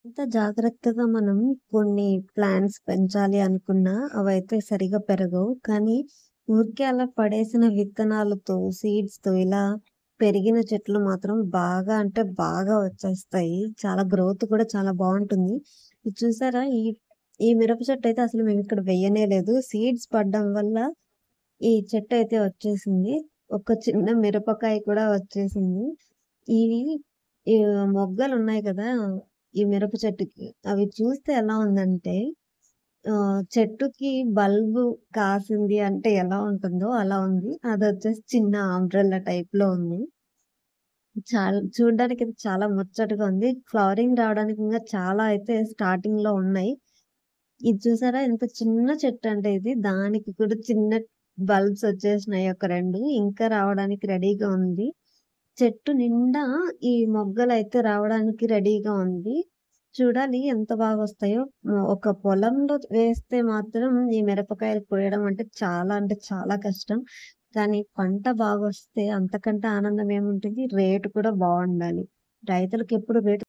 ఎంత జాగ్రత్తగా మనం కొన్ని ప్లాంట్స్ పెంచాలి అనుకున్నా అవైతే సరిగ్గా పెరగవు. కానీ ఊరికే అలా పడేసిన విత్తనాలతో, సీడ్స్‌తో ఇలా పెరిగిన చెట్లు మాత్రం బాగా అంటే బాగా వచ్చేస్తాయి. చాలా గ్రోత్ కూడా చాలా బావుంటుంది. ఇది చూసారా? ఈ ఈ మిరప చెట్టయితే అసలు మేమిక్కడ వెయ్యనే లేదు. సీడ్స్ పడడం వల్ల ఈ చెట్టయితే వచ్చేసింది. ఒక చిన్న మిరపకాయ కూడా వచ్చేసింది. ఇవి ఈ మొగ్గలున్నాయి కదా! ఈ మిరప చెట్టుకి. అవి చూస్తే ఎలా ఉందంటే చెట్టుకి బల్బు కాసింది అంటే ఎలా ఉంటుందో అలా ఉంది. అదొచ్చేసి చిన్న అంబ్రెల్లా టైప్‌లో ఉంది. చూడ్డానికైతే చాలా ముచ్చటగా ఉంది. ఫ్లవరింగ్ రావడానికి ఇంకా చాలా అయితే స్టార్టింగ్‌లో ఉన్నాయి. ఇది చూసారా ఎంత చిన్న చెట్టంటే ఇది. దానికి కూడా చిన్న బల్బ్స్ వచ్చేసినాయి ఒక 2. ఇంకా రావడానికి రెడీగా ఉంది. చెట్టు నిండా ఈ మొగ్గలైతే రావడానికి రెడీగా ఉంది. చూడాలి ఎంత బాగొస్తాయో. ఒక పొలంలో వేస్తే మాత్రం ఈ మిరపకాయలు కోయడం అంటే చాలా కష్టం. కానీ పంట బాగొస్తే అంతకంటే ఆనందం ఏముంటుంది? రేట్ కూడా బావుండాలి. రైతులకెప్పుడు రేట్